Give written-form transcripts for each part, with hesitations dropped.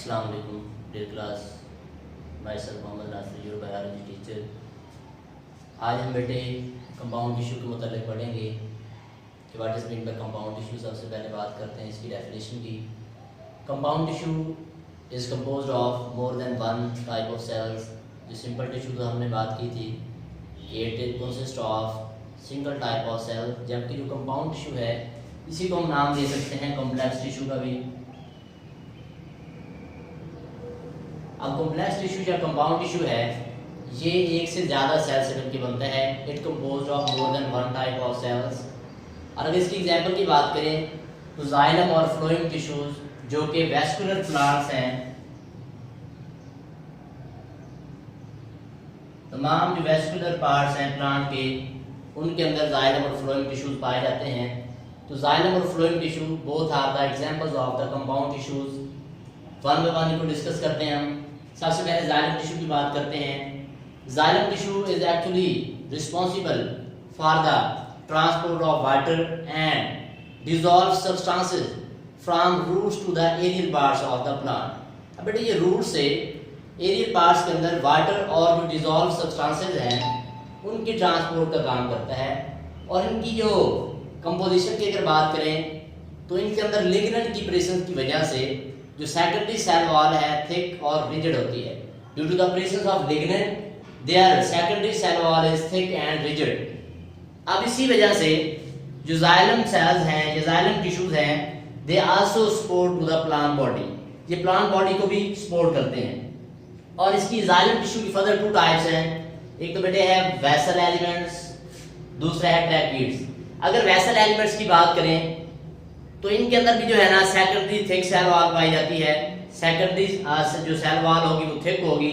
अस्सलाम वालेकुम dear class, myself Mohammad Nasir, your biology teacher. आज हम बेटे कंपाउंड टिश्यू के मतलब पढ़ेंगे कि what is mean by compound tissue. सबसे पहले बात करते हैं इसकी डेफिनेशन की। Compound tissue is composed of more than one type of cells. जो सिंपल टिश्यू तो हमने बात की थी कि it consist of single type of cell, जबकि जो कंपाउंड टिश्यू है इसी को हम नाम दे सकते हैं कॉम्प्लेक्स टिश्यू का भी। अब कॉम्प्लेक्स टिश्यू या कंपाउंड टिश्यू है ये एक से ज़्यादा सेल से मिलकर बनता है। It composed of more than one type of cells. और अगर इसकी एग्जांपल की बात करें तो जाइलम और फ्लोएम टिश्यूज जो कि वैस्कुलर प्लांट्स हैं, तमाम जो वैस्कुलर पार्ट्स हैं प्लांट के, उनके अंदर जाइलम और फ्लोएम टिश्यूज पाए जाते हैं। तो जाइलम और phloem tissue both are the examples of the compound tissues. One by one इनको डिस्कस करते हैं हम। सबसे पहले जाइलम टिश्यू की बात करते हैं। Xylem tissue is actually responsible for the transport of water and dissolve substances from roots to the aerial parts of the plant. अब बेटे ये रूट से एरियल पार्ट्स के अंदर वाटर और जो डिसॉल्व सब्सटेंसेस हैं उनकी ट्रांसपोर्ट का काम करता है। और इनकी जो कंपोजिशन की अगर बात करें तो इनके अंदर लिग्नेंट की प्रेजेंस की वजह से जो सेकेंडरी सेल वॉल है थिक और रिजिड होती है। Due to the presence of lignin there secondary cell wall is thick and rigid. अब इसी वजह से जो जाइलम सेल्स हैं, जो जाइलम टिश्यूज हैं, they also support to the plant body. ये प्लांट बॉडी को भी सपोर्ट करते हैं। और इसकी जाइलम टिश्यू की फर्दर टू टाइप्स हैं। एक तो बेटे है वेसल एलिमेंट्स, दूसरा है ट्रैकीड्स। अगर वेसल एलिमेंट्स की बात करें तो इनके अंदर भी जो है ना सेकेंडरी थिक सेल वॉल पाई जाती है। सेकेंडरी जो सेल वॉल होगी वो थिक होगी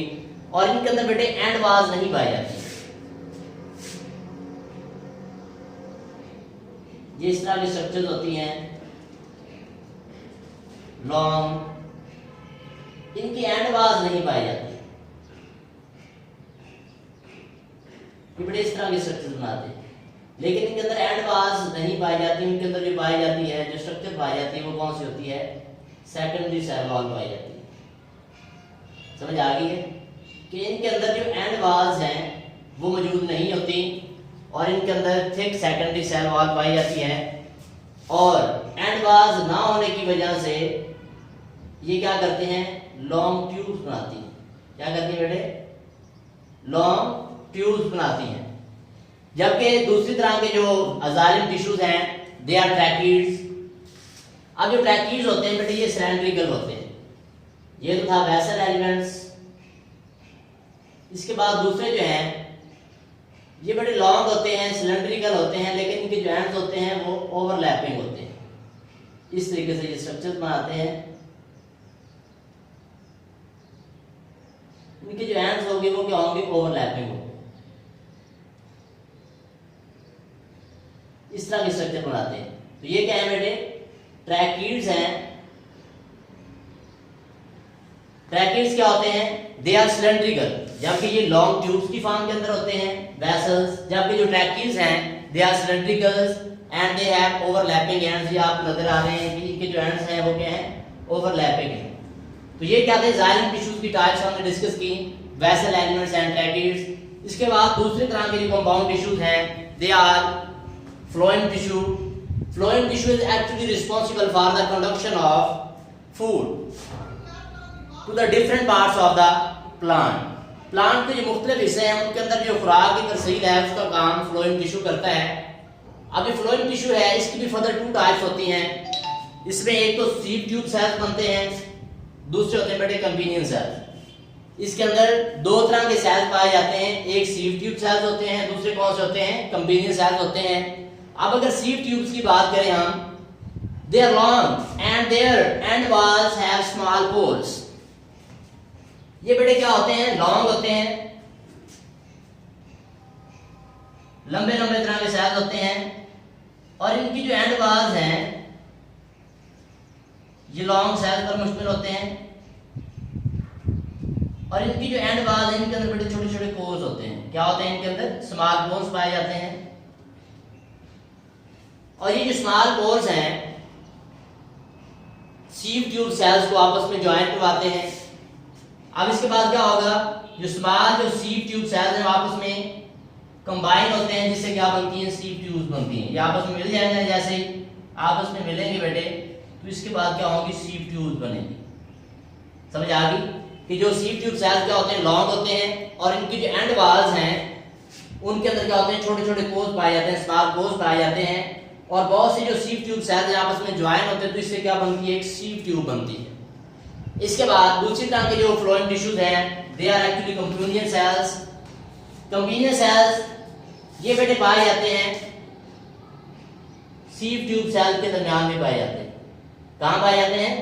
और इनके अंदर बेटे एंड वॉल्स नहीं पाई जाती। ये इस तरह की स्ट्रक्चर्स होती हैं लॉन्ग, इनकी एंड वॉल्स नहीं पाई जाती। ये बड़े इस तरह के स्ट्रक्चर्स बनाते हैं, लेकिन इनके अंदर एंड वॉल्स नहीं पाई जाती। इनके अंदर जो पाई जाती है, जो स्ट्रक्चर पाई जाती है वो कौन सी होती है? सेकेंडरी सेल वॉल पाई जाती है। समझ आ गई है कि इनके अंदर जो एंड वॉल्स हैं वो मौजूद नहीं होती और इनके अंदर थिक सेकेंडरी सेल वॉल पाई जाती है। और एंड वॉल्स ना होने की वजह से ये क्या करते हैं? लॉन्ग ट्यूब्स बनाती हैं। क्या करती है बेटे? लॉन्ग ट्यूब्स बनाती हैं। जबकि दूसरी तरह के जो जाइलम टिश्यूज हैं दे आर ट्रैकीड्स। अब जो ट्रैकीड्स होते हैं बेटे ये सिलेंड्रिकल होते हैं। ये तो था वेसल एलिमेंट्स। इसके बाद दूसरे जो हैं ये बड़े लॉन्ग होते हैं, सिलेंड्रिकल होते हैं, लेकिन इनके जो एंड्स होते हैं वो ओवरलैपिंग होते हैं। इस तरीके से ये स्ट्रक्चर बनाते हैं। इनके जो एंड्स होंगे वो क्या होंगे? ओवरलैपिंग होंगे। इस तरह के स्ट्रक्चर बनाते हैं। तो ये क्या है बेटे? ट्रैकीड्स हैं। ट्रैकीड्स क्या होते हैं? दे आर सिलेंड्रिकल, जबकि ये लॉन्ग ट्यूब्स की फॉर्म के अंदर होते हैं वेसल्स। जबकि जो ट्रैकीड्स हैं they are cylindricals and they have overlapping ends. ये आप नजर आ रहे हैं कि इनके जो एंड्स हैं वो क्या हैं? ओवरलैपिंग है। तो ये क्या थे? जाइलम टिश्यूज की टाइप्स हमने डिस्कस की, वेसल एलिमेंट्स एंड ट्रैकीड्स। इसके बाद दूसरी तरह के जो कंपाउंड टिश्यूज हैं they are phloem tissue. Phloem tissue is actually responsible for the conduction of food to the different parts of the plant. Plant के जो मुख्तलिफ हिस्से हैं उनके अंदर जो खुराक की तरसील है उसका काम फ्लोएम टिश्यू करता है। अब ये फ्लोएम टिश्यू है इसकी भी फर्दर टू टाइप्स होती हैं। इसमें एक तो सीव ट्यूब सेल्स बनते हैं, दूसरे होते हैं बेटे कन्वीनियंस सेल्स। इसके अंदर दो तरह के सेल्स पाए जाते हैं, एक सीव ट्यूब सेल्स होते हैं, दूसरे कौन से होते हैं? कन्वीनियंस सेल्स होते हैं। अब अगर सीव ट्यूब्स की बात करें हम, they are long and their end walls have small pores। ये बेटे क्या होते हैं? लॉन्ग होते हैं, लंबे लंबे तरह के सेल्स होते हैं और इनकी जो एंड वॉल्स हैं ये लॉन्ग सेल्स पर मुश्तमिल होते हैं। और इनकी जो एंड वॉल्स हैं इनके अंदर बड़े छोटे छोटे पोर्स होते हैं। क्या होते हैं? इनके अंदर स्मॉल पोर्स पाए जाते हैं। और ये जो स्मॉल पोर्स हैं सीव ट्यूब सेल्स को आपस में ज्वाइन करवाते हैं। अब इसके बाद क्या होगा, जो सीव ट्यूब सेल्स हैं आपस में कंबाइन होते हैं, जिससे क्या बनती हैं, सीव ट्यूब्स बनती हैं। ये आपस में मिल जाएंगे, जैसे ही आपस में मिलेंगे बेटे तो इसके बाद क्या होगी, सीव ट्यूब्स बनेंगी। समझ आ गई कि जो सीव ट्यूब सेल्स क्या होते हैं, लॉन्ग होते हैं, और इनकी जो एंड वॉल्स हैं उनके अंदर क्या होते हैं, छोटे छोटे कोर्स पाए जाते हैं, स्मॉल कोर्स पाए जाते हैं, और बहुत सी जो सीव ट्यूब सेल्स आपस में ज्वाइन होते हैं, तो इससे क्या बनती है, एक सीव ट्यूब बनती है। इसके बाद दूसरी तरह के जो फ्लोएम टिश्यूज हैं, they are actually companion cells. Companion cells ये बेटे पाए जाते हैं सीव ट्यूब सेल के दरमियान में पाए जाते हैं। कहां पाए जाते हैं,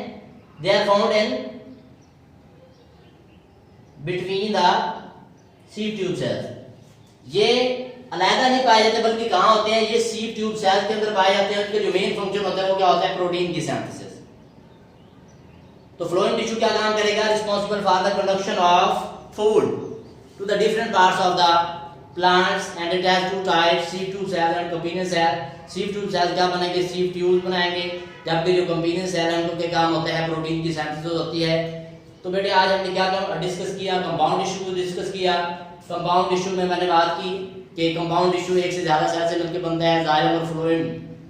they are found in between the sieve tube cells. ये अलग नहीं पाए जाते, बल्कि कहां होते हैं, ये सीव ट्यूब सेल्स के अंदर पाए जाते हैं। उनके जो मेन फंक्शन होता है वो क्या होता है, प्रोटीन की सिंथेसिस। तो फ्लोएम टिश्यू क्या काम करेगा, responsible for the conduction of food to the different parts of the plants and it has two types, sieve tube cell and companion cell। sieve tube cells क्या बनाएंगे, sieve tubes बनाएंगे, जबकि जो companion cell है उनका क्या काम होता है, प्रोटीन की सिंथेसिस होती है। तो बेटे आज हमने क्या डिस्कस किया, कंपाउंड टिश्यू को डिस्कस किया। कंपाउंड टिश्यू में मैंने बात की कि कंपाउंड टिश्यू एक से ज्यादा सेल से मिलकर बनता है, जाइलम और फ्लोएम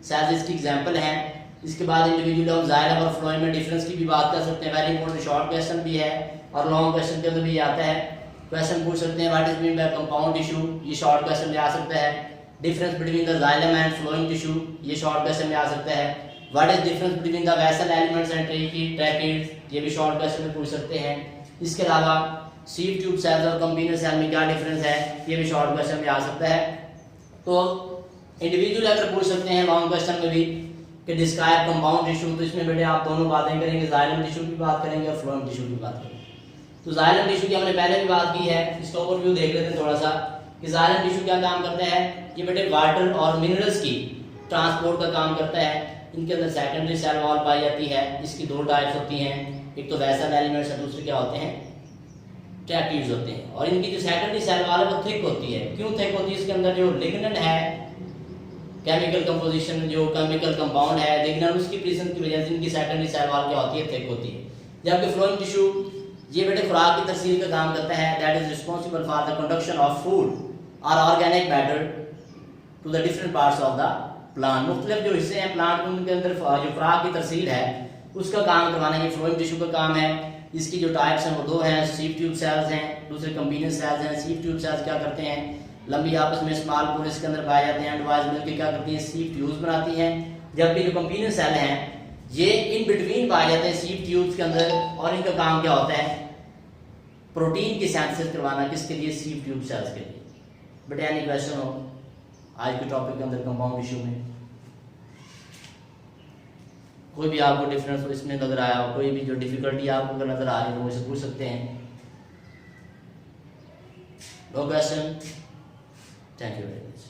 सेल्स इसकी एग्जांपल हैं। इसके बाद इंडिविजुअल हम जाइलम और फ्लोएम में डिफरेंस की भी बात कर सकते हैं। वेरी इंपॉर्टेंट शॉर्ट क्वेश्चन भी है और लॉन्ग क्वेश्चन के अंदर भी आता है। क्वेश्चन पूछ सकते हैं, what is mean by compound tissue, ये शॉर्ट क्वेश्चन में आ सकता है। Difference between the xylem and phloem tissue, ये शॉर्ट क्वेश्चन में आ सकता है। What is difference between the vessel elements and tracheids, ये भी शॉर्ट क्वेश्चन में पूछ सकते हैं। इसके अलावा सीव ट्यूब सेल्स और कंप्यूनियन सेल में क्या डिफरेंस है, ये भी शॉर्ट क्वेश्चन में आ सकता है। तो इंडिविजुअल अगर पूछ सकते हैं लॉन्ग क्वेश्चन में भी कि डिस्क्राइब कंपाउंड टिश्यू, तो इसमें बेटे आप दोनों बातें करेंगे, जाइलम टिश्यू की बात करेंगे और फ्लोएम टिश्यू की बात करेंगे। तो जाइलम टिश्यू की हमने पहले भी बात की है, इसका ओवरव्यू देख लेते हैं थोड़ा सा कि जाइलम टिश्यू क्या काम करता है। ये बेटे वाटर और मिनरल्स की ट्रांसपोर्ट का काम करता है। इनके अंदर सेकेंडरी सेल वॉल पाई जाती है। इसकी दो टाइप्स होती हैं, एक तो वेसल एलिमेंट्स है, दूसरे क्या होते हैं, ट्रैकिड्स होते हैं। और इनकी जो सेकेंडरी सेल वॉल है वो थिक होती है। क्यों थिक होती है, इसके अंदर जो लिग्नन है, केमिकल कंपोजिशन, जो केमिकल कंपाउंड है लिग्नन, उसकी प्रेजेंस की वजह से इनकी सेकेंडरी सेल वॉल क्या होती है, थिक होती है। जबकि फ्लोएम टिश्यू ये बेटे खुराक की तरसील का काम करता है, that is responsible for the conduction of food और organic matter to the different parts of the plant. मुख्तलिफ जो हिस्से हैं प्लांट के, उनके अंदर जो खुराक की तरसील है उसका काम करवाना ये फ्लोएम टिश्यू का काम है। इसकी जो टाइप्स हैं वो दो हैं, सीव ट्यूब सेल्स हैं, दूसरे कंप्यूनियन सेल्स हैं। सीव ट्यूब सेल्स क्या करते हैं, लंबी आपस में स्मॉल पोर इसके अंदर पाए जाते हैं, एंड वाइज मिलकर क्या करती हैं, सीव ट्यूब्स बनाती हैं। जबकि जो कंप्यूनियन सेल हैं ये इन बिटवीन पाए जाते हैं सीव ट्यूब्स के अंदर, और इनका काम क्या होता है, प्रोटीन की सिंथेसिस करवाना, किसके लिए, सीव ट्यूब सेल्स के लिए। बट एनी क्वेश्चन हो आज के टॉपिक के अंदर कंपाउंड टिश्यू में, कोई भी आपको डिफरेंस हो इसमें नजर आया हो, कोई भी जो डिफिकल्टी आपको अगर नजर आ रही है तो मुझसे पूछ सकते हैं। No question, thank you very much.